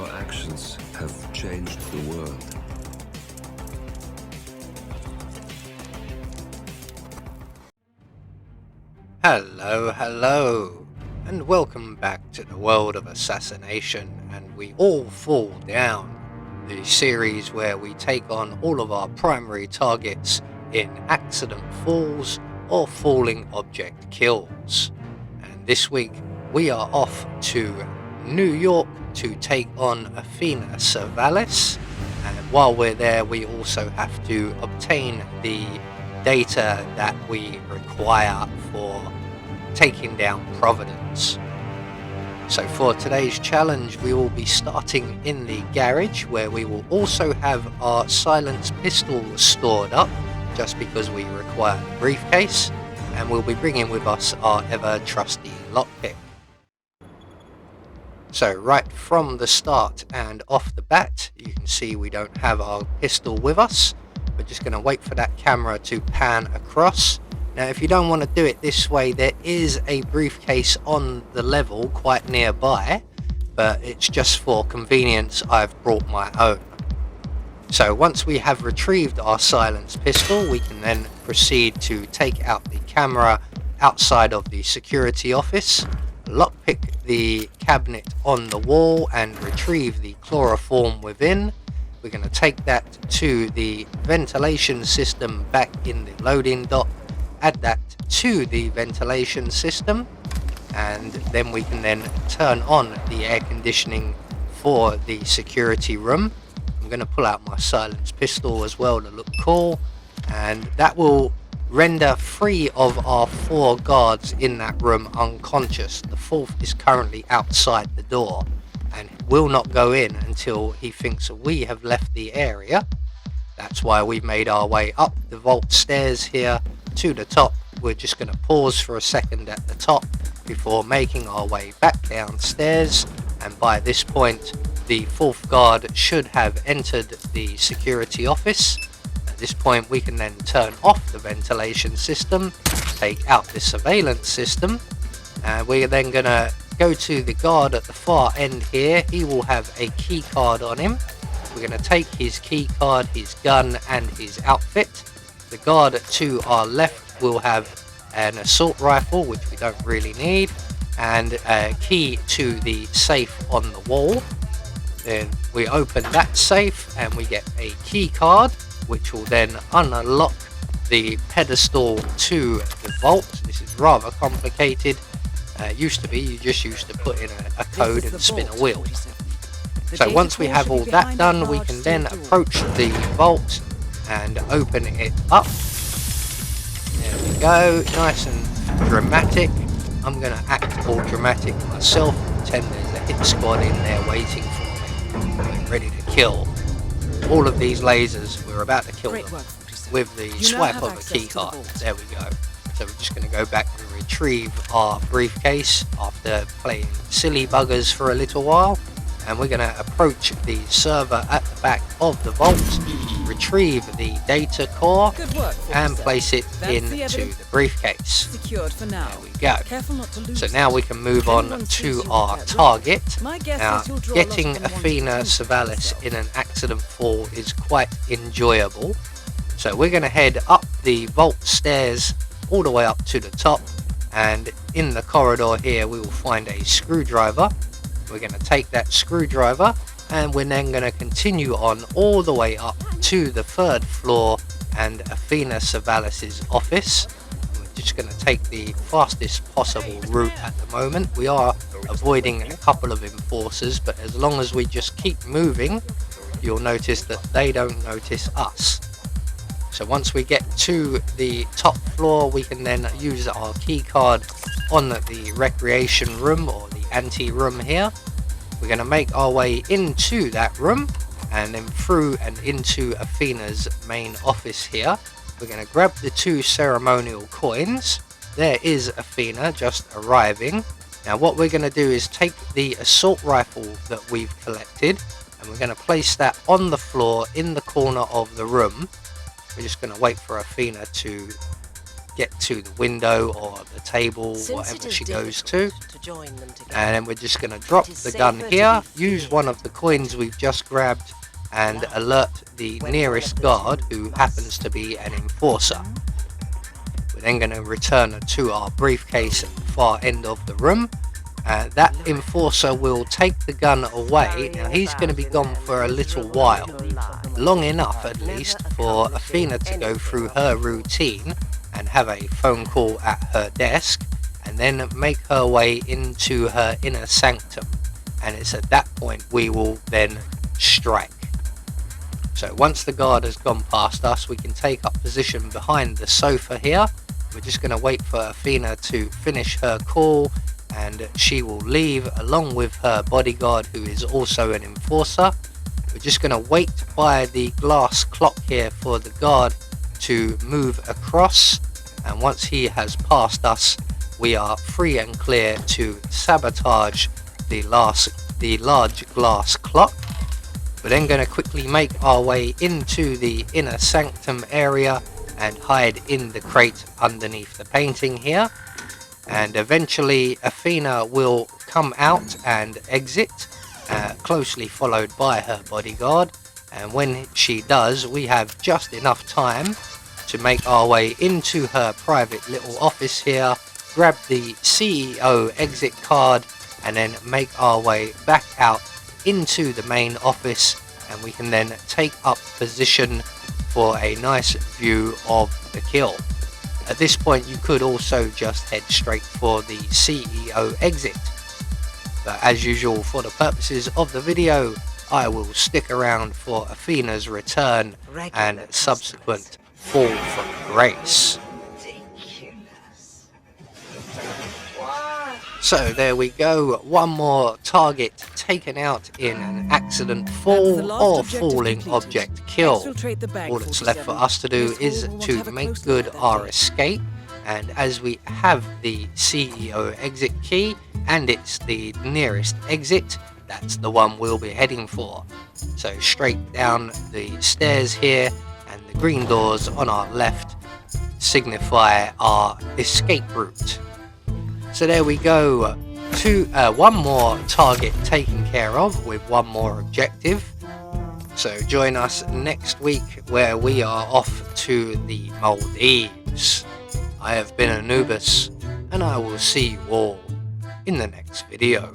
Your actions have changed the world. Hello, and welcome back to the world of assassination and We All Fall Down, the series where we take on all of our primary targets in accident falls or falling object kills. And this week we are off to New York to take on Athena Savalis, and while we're there we also have to obtain the data that we require for taking down Providence. So for today's challenge we will be starting in the garage, where we will also have our silenced pistol stored up just because we require the briefcase, and we'll be bringing with us our ever trusty lockpick. So right from the start and off the bat you can see we don't have our pistol with us. We're just going to wait for that camera to pan across. Now if you don't want to do it this way, there is a briefcase on the level quite nearby, but it's just for convenience I've brought my own. So once we have retrieved our silenced pistol, we can then proceed to take out the camera outside of the security office, lockpick the cabinet on the wall and retrieve the chloroform within. We're going to take that to the ventilation system back in the loading dock, add that to the ventilation system, and then we can then turn on the air conditioning for the security room. I'm going to pull out my silenced pistol as well to look cool, and that will render 3 of our 4 guards in that room unconscious. The 4th is currently outside the door and will not go in until he thinks we have left the area. That's why we've made our way up the vault stairs here to the top. We're just going to pause for a second at the top before making our way back downstairs, and by this point the 4th guard should have entered the security office. At this point we can then turn off the ventilation system, take out the surveillance system, and we're then going to go to the guard at the far end here. He will have a key card on him. We're going to take his key card, his gun and his outfit. The guard to our left will have an assault rifle, which we don't really need, and a key to the safe on the wall. Then we open that safe and we get a key card, which will then unlock the pedestal to the vault. This is rather complicated. Used to be you just used to put in a code and spin a wheel. So once we have all that done, we can then approach the vault and open it up. There we go, nice and dramatic. I'm going to act all dramatic myself, pretend there's a hit squad in there waiting for me. We're ready to kill all of these lasers. We're about to kill them with the swipe of a key card. There we go. So we're just going to go back and retrieve our briefcase after playing silly buggers for a little while. And we're going to approach the server at the back of the vault, retrieve the data core and place it into the briefcase. Secured for now. There we go. Careful not to lose So now we can move on to our target. Now, getting Athena Savalis in an accident fall is quite enjoyable. So we're going to head up the vault stairs all the way up to the top, and in the corridor here we will find a screwdriver. We're going to take that screwdriver and we're then going to continue on all the way up to the 3rd floor and Athena Savalis's office. We're just going to take the fastest possible route at the moment. We are avoiding a couple of enforcers, but as long as we just keep moving, you'll notice that they don't notice us. So once we get to the top floor, we can then use our key card on the recreation room or the ante room here. We're going to make our way into that room and then through and into Athena's main office here. We're going to grab the 2 ceremonial coins. There is Athena just arriving. Now what we're going to do is take the assault rifle that we've collected and we're going to place that on the floor in the corner of the room. We're just going to wait for Athena to get to the window or the table, whatever she goes to. And then we're just going to drop the gun here, use one of the coins we've just grabbed, and alert the nearest guard, who happens to be an enforcer. We're then going to return to our briefcase at the far end of the room. That enforcer will take the gun away. Now he's going to be gone for a little while, long enough at least for Athena to go through her routine and have a phone call at her desk, and then make her way into her inner sanctum. And it's at that point we will then strike. So once the guard has gone past us, we can take up position behind the sofa here. We're just going to wait for Athena to finish her call, and she will leave along with her bodyguard, who is also an enforcer. We're just going to wait by the glass clock here for the guard to move across, and once he has passed us, we are free and clear to sabotage the large glass clock. We're then going to quickly make our way into the inner sanctum area and hide in the crate underneath the painting here. And eventually Athena will come out and exit, closely followed by her bodyguard. And when she does, we have just enough time to make our way into her private little office here, grab the CEO exit card, and then make our way back out into the main office, and we can then take up position for a nice view of the kill. At this point you could also just head straight for the CEO exit, but as usual for the purposes of the video I will stick around for Athena's return and subsequent fall from grace. So there we go, one more target taken out in an accident fall or falling object kill. All that's left for us to do is to make good our escape, and as we have the CEO exit key and it's the nearest exit, that's the one we'll be heading for. So straight down the stairs here, and the green doors on our left signify our escape route. So there we go, one more target taken care of with one more objective. So join us next week where we are off to the Maldives. I have been Anubis, and I will see you all in the next video.